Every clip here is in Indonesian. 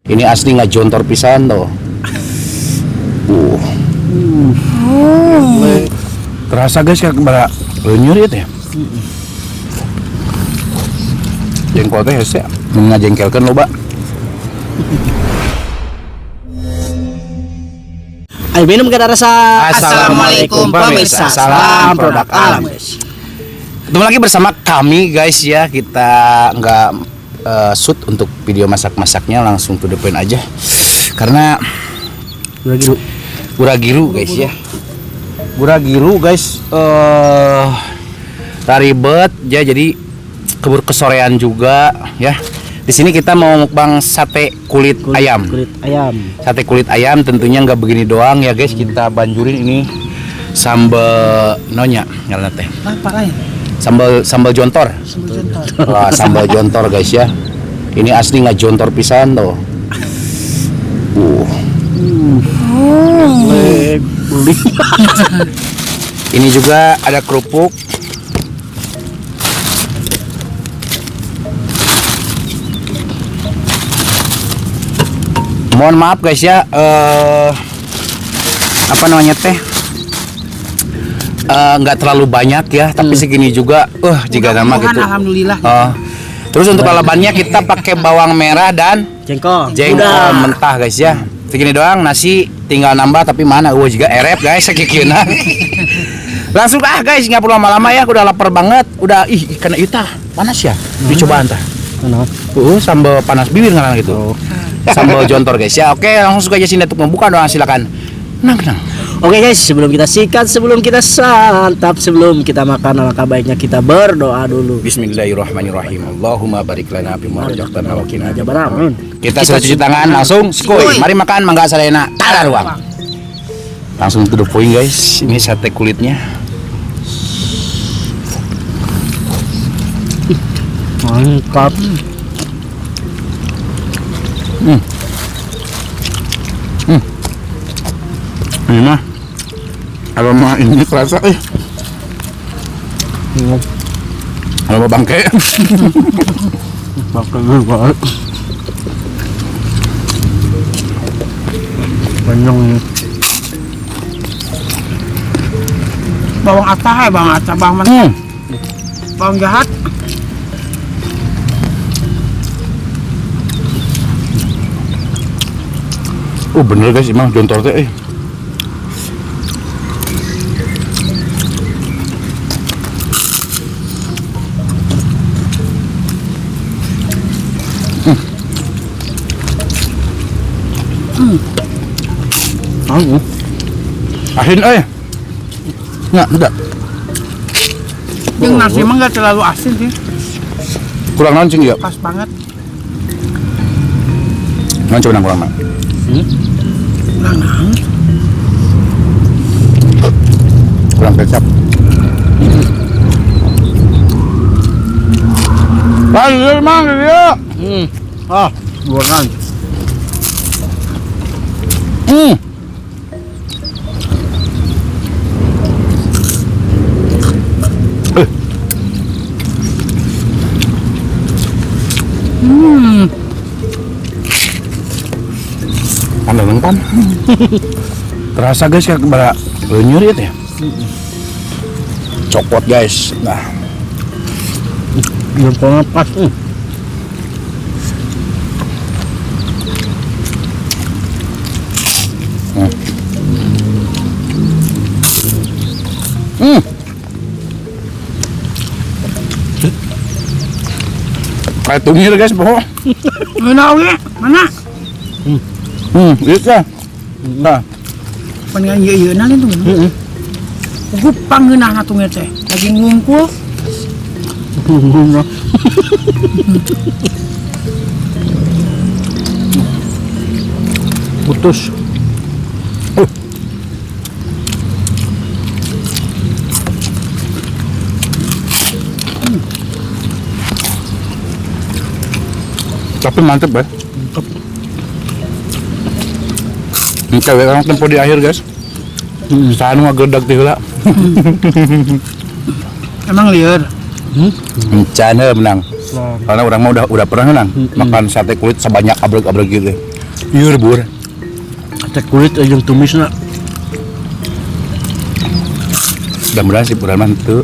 Ini asli nggak jontor pisan tuh. Terasa guys kayak bara nyuri ya. Jengkol teh hese ngajengkelkeun loba. Ayo minum kada rasa. Assalamualaikum pemirsa. Salam produk alam guys. Ketemu lagi bersama kami guys ya. Kita nggak shoot untuk video masak-masaknya, langsung to the point aja. Karena Buragiru guys ya. Buragiru guys ribet ya, jadi keburu kesorean juga ya. Di sini kita mau mukbang sate kulit ayam. Sate kulit ayam tentunya nggak begini doang ya guys. Kita banjurin ini sambal nonya ngaranna teh. Apa lain? Sambal jontor. Wah, sambal jontor guys ya. Ini asli nggak jontor pisan tuh. Ini juga ada kerupuk. Mohon maaf guys ya, apa namanya teh, nggak terlalu banyak ya, tapi segini juga, jika nama gitu. Alhamdulillah. Terus untuk lalabannya kita pakai bawang merah dan Jengkol mentah guys ya. Segini doang, nasi tinggal nambah, tapi mana juga erep guys sekikina. Langsung guys, nggak perlu lama-lama ya, udah lapar banget, udah karena itu panas ya, dicoba antah. Sambal panas bibir ngaran gitu. Sambal jontor guys ya. Oke, langsung aja sini untuk membuka doang, silakan. Tenang. Oke guys, sebelum kita sikat, sebelum kita santap, sebelum kita makan, alangkah baiknya kita berdoa dulu. Bismillahirrahmanirrahim. Allahumma barik lana fi ma razaqtana wa qina Amin. Kita sudah cuci tangan, langsung skuy. Mari makan, mangga sadayana. Tada ruang. Langsung to the point guys. Ini sate kulitnya. Mantap. Ini mah aroma ini kerasa aroma bangke. Makan dulu. Banyak nih. Bawang atah bawang mana? Bawang jahat. Bener guys, emang jontor teh asin nggak enggak. Yang nasi emang nggak terlalu asin sih. Kurang nancing ya. Pas banget. Nancing kurang mana? Kurang kecap. Lanjut mang dia. Bukan. Pan. Terasa guys kayak bara nyuri ya. Cokot guys. Nah. Jempolnya pas. Kayak tungil guys, bohong. Mana? Itu ya. Nah, Pengen iya nang itu. Gupang geunah natungnya teh. Lagi ngumpul. putus. Tapi mantep ya. Mantap. Ini cewek orang tempo di akhir guys. Saan mah gedak teh heula. Emang liar. Encan menang. Karena orang mah udah pernah menang makan sate kulit sebanyak abrek-abrek gitu. Iur bur. Teh kulit jeung tumisna. Mudah-mudahan si Puran mah teu.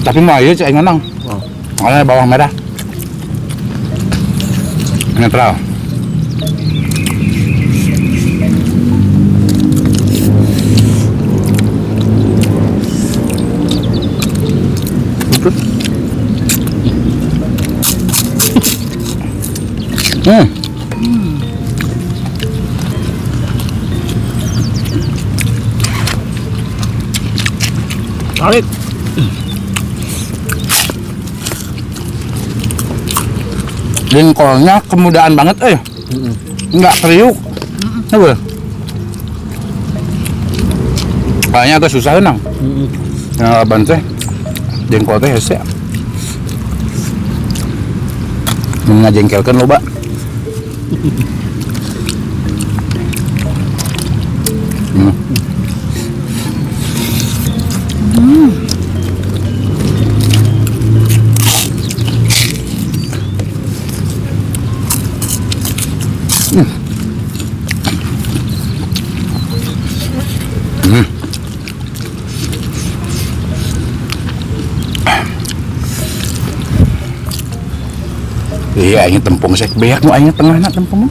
Tapi mah ieu cek aing menang. Ada bawang merah. Netral. Tarik. Jengkolnya kemudahan banget nggak kriuk. Apa? Kayaknya agak susah nang. Yang laban teh jengkol teh hese. Ngajengkelkeun loba. Iya, ini tempung sek beak nu aing tengahna tempung.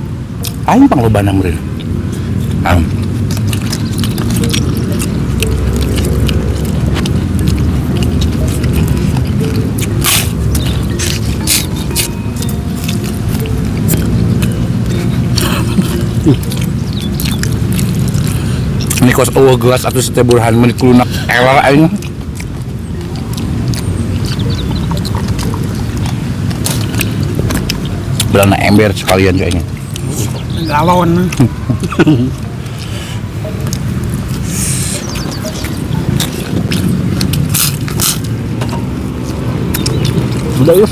Aing panglobana meureun. Ini kos eueuh gelas atuh teh burhan menit kulunak elar aing. Belana ember sekalian kayaknya. Galon. Udah yuk.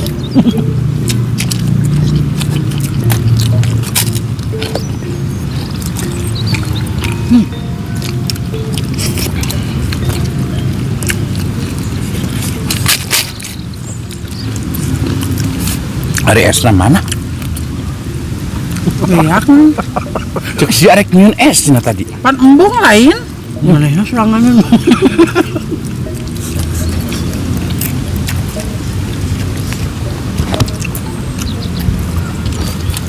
Hari esna mana? Beak. Cek si arek nyieun es cenah tadi. Pan embung lain. Manehna serangan.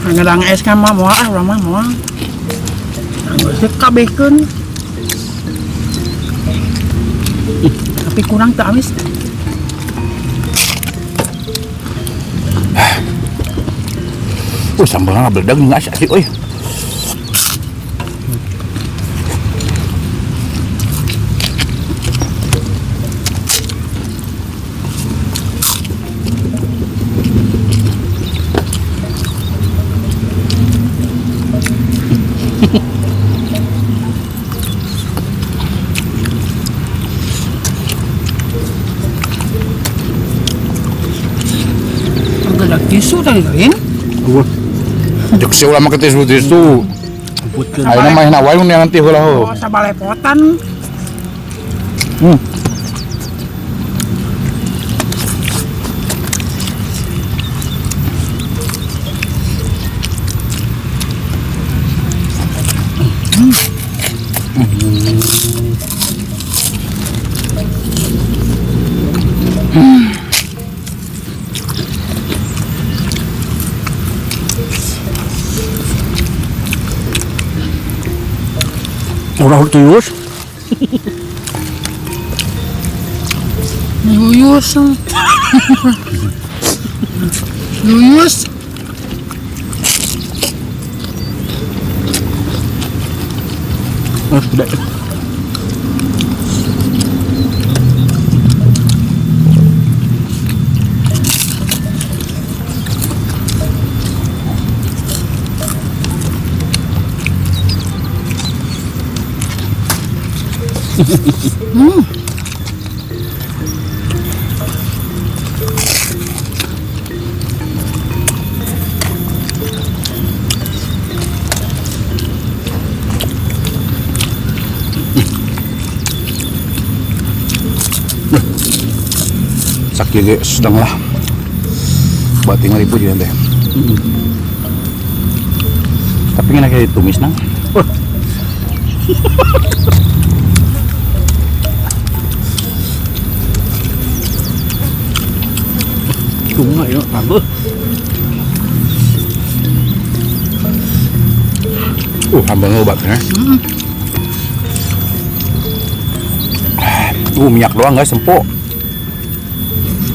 Ngedang es kan mah moal urang mah moal. Geus kabehkeun. Tapi kurang teu amis. Sambalna bledag nggak asik euy. Agak tisu tadi lain. Cek si ulama ketis-tisu. Ayeuna mah na wae mun yang nanti heula ho. Oh, sabalepotan. Urang tuyus. Yuyus. Yuyus. Sudah. Sakit ge sedang lah. Buat tinggal ibu juga teh. Tapi kan kayak ditumis nang. Cuma ya, tambah. Hambang obatnya. Minyak doang guys, empuk.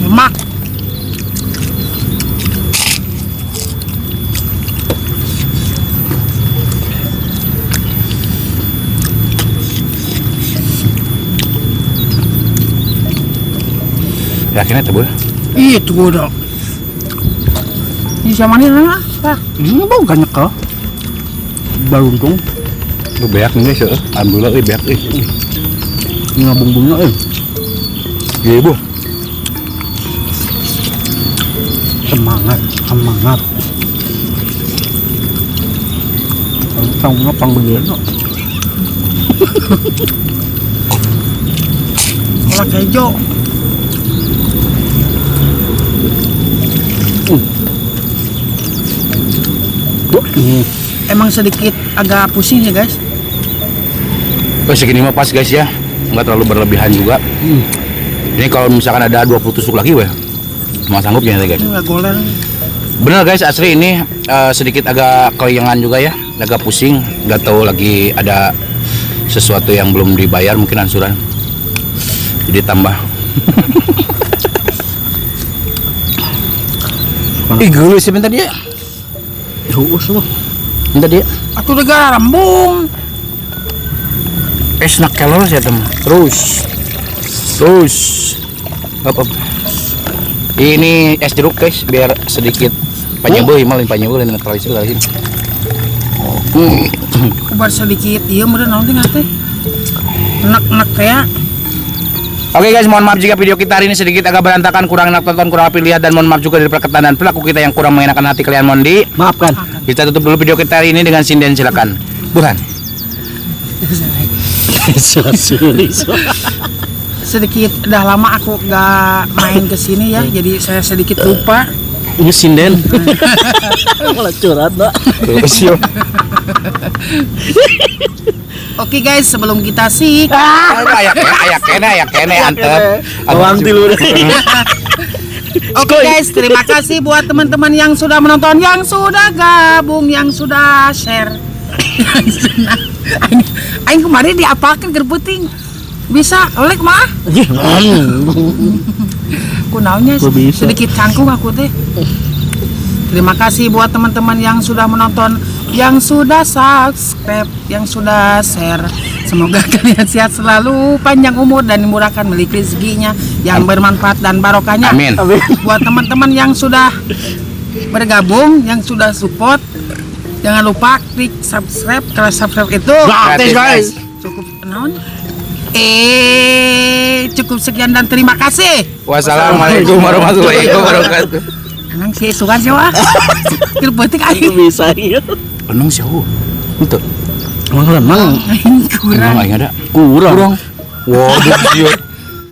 Lemak. Yakin itu boleh? Itu bodoh. Ini sama nih lah. Ini bau kan nyekal. Baruntung. Lu beak nih guys, alhamdulillah beak Ini ngabung-bungnya Iya ibu. semangat. Sanggup panggil no. Kolak hijau. Emang sedikit agak pusing ya guys. Segini mah pas guys ya, nggak terlalu berlebihan juga. Ini kalau misalkan ada 20 tusuk lagi weh, mau sanggupnya guys. Ini nggak goler. Bener guys, asli ini sedikit agak kelayangan juga ya, agak pusing, nggak tahu lagi ada sesuatu yang belum dibayar mungkin ansuran, jadi tambah. Ih gelis sih bentar dia, Terus mah. bentar dia. Atuh negara rembung. Snack calories ya teman. Terus, up. Ini es jeruk guys, biar sedikit panjebeuh, malin panjebeuh dan netralisir kali ini. Kubar sedikit. Iya bener nanti ngate. Enak kayak. Oke guys, mohon maaf jika video kita hari ini sedikit agak berantakan, kurang enak tonton, kurang rapi lihat, dan mohon maaf juga dari perkataan dan perilaku kita yang kurang mengenakan hati kalian, mohon Maafkan. kita tutup dulu video kita hari ini dengan sinden, silakan. Bukan. Sedikit udah lama aku gak main ke sini ya, jadi saya sedikit lupa. Ini sinden. Malah curhat, Pak. Terus yuk. Oke guys, sebelum kita sih Ayak kene antep. Awang tilu deh. Oke guys, terima kasih buat teman-teman yang sudah menonton, yang sudah gabung, yang sudah share. Aing kemarin diapakan gerbuting. Bisa oleh mah? Kunaunya Kok bisa? sedikit cangkung aku teh. Terima kasih buat teman-teman yang sudah menonton, yang sudah subscribe, yang sudah share. Semoga kalian sehat selalu, panjang umur dan dimurahkan memiliki rezekinya yang bermanfaat dan barokahnya. Amin. Buat teman-teman yang sudah bergabung, yang sudah support, jangan lupa klik subscribe. Kalau subscribe itu Gratis, guys. cukup naon? Cukup sekian dan terima kasih. Wassalamualaikum warahmatullahi wabarakatuh. Emang si sugan sih wah. Terbetik aing. Bisa ya. Penung sih itu. Emang lemang. Kurang. Emang ada. Kurang. Waduh, siap.